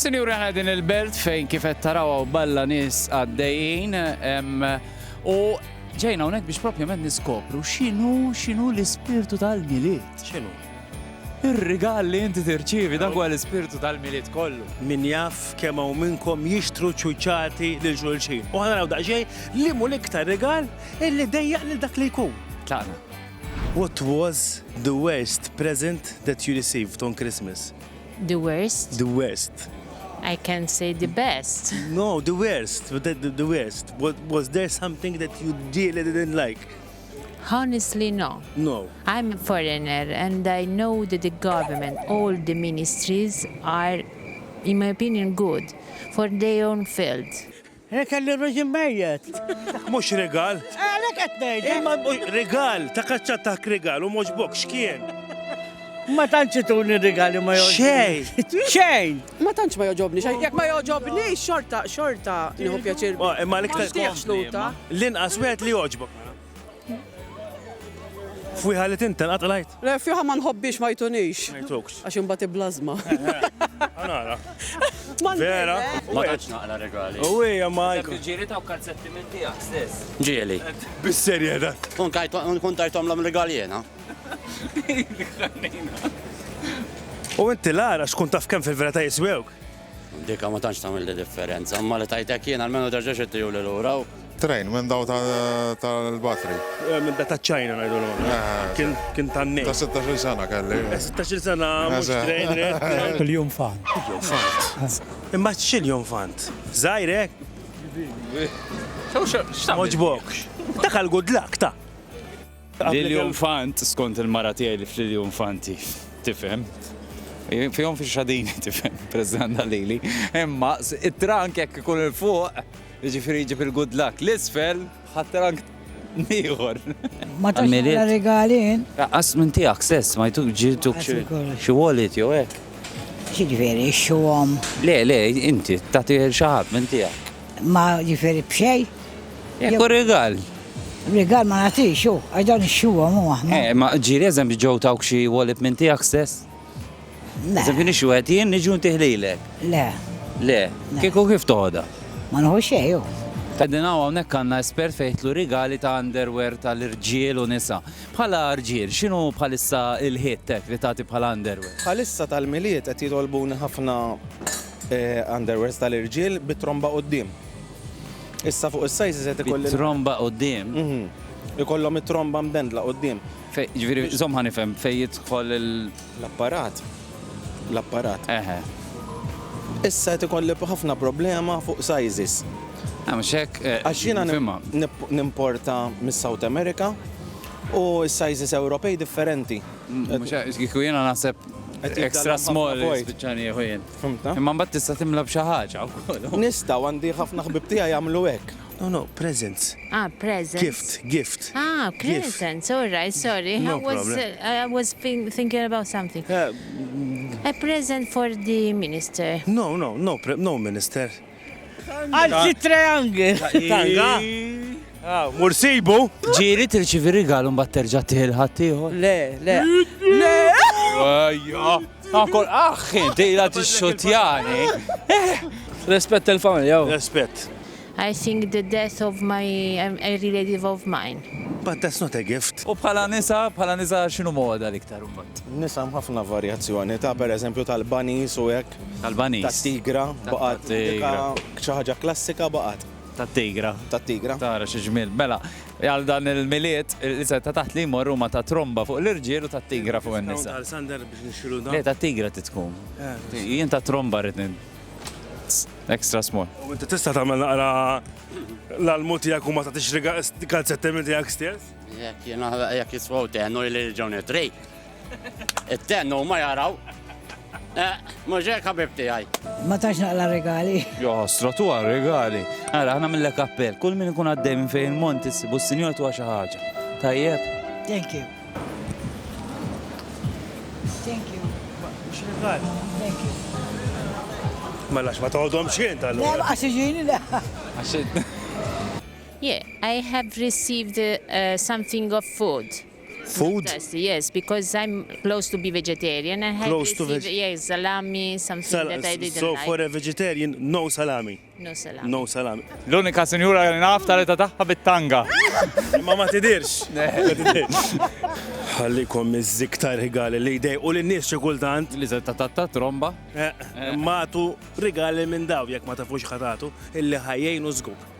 Sinjura ħana din il-belt fejn kif qed taraw balla nies għaddejjin u ġejna hawnhekk biex propjament niskopru x'inhu l-ispirtu tal-miliet. X'inhu? Ir-rigal li inti tirċievi dak huwa l-ispirtu tal-miliet kollu. Min jaf kemm hawn minnkom jixtru ċuċċati lil xulxin. U ħana naraw daqsxejn li mu l-iktar rigal illi dejjaq lil dak li jkun. Tlaqna. What was the worst present that you received on Christmas? The worst? The worst. I can say the best. No, the worst. The worst. Was there something that you really didn't like? Honestly, no. No. I'm a foreigner and I know that the government, all the ministries are, in my opinion, good for their own field. Kelli roġin mejjet. Mux regal. Għalek għetnejd. Imma regal, ta' kaċċatak regal u moġbok, xkien? Ma tanċi tuni regali ma joġobni. Xej! Xej! Ma tantx ma joġobni, jekk ma joġobni, xorta nieħu pjaċir. Imma l-iktar Ma xtieqx luta. l-inqas wieħed li joġbok. Fwiħa li tinta nqatlajt. Le fiha ma nħobbix ma jtunix. Ma jtukx. Għax imbagħad iblazma. Għanara. Vera. Ma tantx naqla regali. U hija Michael. Ġieli ta' kalzetti minn tiegħek stess. Ġieli. Bis-serjeda. Kun tajtom l regali jena. U inti Lara xkun taf kemm fil-verità jiswewk? Dika ma tantx tagħmel li differenza, imma li tajtek jien almenu terġa' xettiju lil ura. Train, minn daw tal-batri. Minn da ta' ċajna ngħidu l Kien tan-nej. Ta' 16 sena kelli. 16 sena mhux train. Kuljum fan. Imma x'iljon fant? Żgħirek? Moġbokx. Dak għal-good luck ta' Lil Fant, skont il-mara tiegħi li f'Lil Fanti, tifhem? Fihom fi xadini, tifhem, President Dalili. Imma it-trank jekk ikun il-fuq, jiġifieri jġib il-good luck. L-isfel ħadd trank ieħor. Ma tax regalin. Qas minn tiegħek stess, ma jtuk ġituk xi wallet jew hekk. Ġifieri xuhom. Le, inti tagħti xi ħadd minn tiegħek. Ma ġifieri b'xej. Jekk regal. Regal ma natix, xu, għajdan xuhom u aħna. Ma ġieli eżempju ġew tawk xi wallet minn tiegħek stess. Eżempju nixu qed jien niġu ntiħlilek. Le. Le, kieku kif toħda? Ma nħu xej, ju. Għaddin hawnhekk għandna espert fejtlu rigali ta' underwear tal-irġiel u nisa. Bħala rġiel, x'inhu bħalissa il-ħittek li tagħti bħala underwear? Bħalissa tal-miliet qed jitolbuni ħafna underwears tal-irġiel bit-tromba quddiem. Issa fuq is-sajżi se ikolli tromba quddiem. Ikollhom it-tromba mdendla quddiem. Ġifieri żomm ħanifhem fejn jidħol l-apparat. L-apparat. Eħe. Issa qed ikolli ħafna problema fuq sizes. Mhux hekk. Għax jiena nimporta mis-South America u s-sizes Ewropej differenti. Mhux hekk kieku jiena naħseb extra small biċċani jien. Imma mbagħad tista' timla b'xi ħaġa wkoll. Nista' għandi ħafna ħbib tiegħi jagħmlu hekk. No, presents. Presents. Gift. Presents. All right, sorry. No I was thinking about something. A present for the minister. No, minister. Għalzi triangel. Tanga? Mursibu? Ġieli tirċivi rigal u mbagħad terġa' tilħadd ieħor. Le. Ajja. Ankol inti la tixxutjani. Rispett il-familja. Rispett. I think the death of a relative of mine. But that's not a gift. U bħala nisa x'inhu moda l-iktar imbagħad? Nisa ħafna varjazzjoni ta' pereżempju tal-banis u hekk. Tal-banis. Tat-tigra baqgħet xi ħaġa klassika baqgħet. Tat-tigra. Tat-tigra. Tara xi ġmiel. Mela, għal dan il-miliet li se ta' taħt li jmorru ma ta' tromba fuq l-irġiel u tat-tigra fuq in-nisa. Sander biex nixxilu dan. Le tat-tigra titkun. Jien ta' tromba rid extra small. U inti tista' tagħmel naqra l-almut tiegħek u ma tagħtix kalzetti minn tiegħek stess? Jekk jiswaw tennu li ġewni trej. It-tennu ma jaraw. Mhux hekk ħabib tiegħi. Ma tax naqla regali. Jo, stratu regali. Ara, ħana mill-lek appell. Kull min ikun għaddej minn fejn il-mont issibu s-sinjor tuha xi ħaġa. Tajjeb. Thank you. Thank you. Mhux regali. Thank you. Mela ma toħodhom xejn tal-lum. Le, għax iġini le. Yeah, I have received something of food. Food? Tasty, yes, because I'm close to be vegetarian and had Close to received, yes, salami, something that I didn't So like. for a vegetarian, no salami. No salami. No salami. L-unika senjura li naf tal-eta taħħa bit-tanga. Ma tidirx. Ħallikom iż-żiktar rigali li jdej u l-nies xi kultant Li se ta' tromba. matu rigali minn daw jekk ma tafux ħatatu illi ħajjejnu żgur.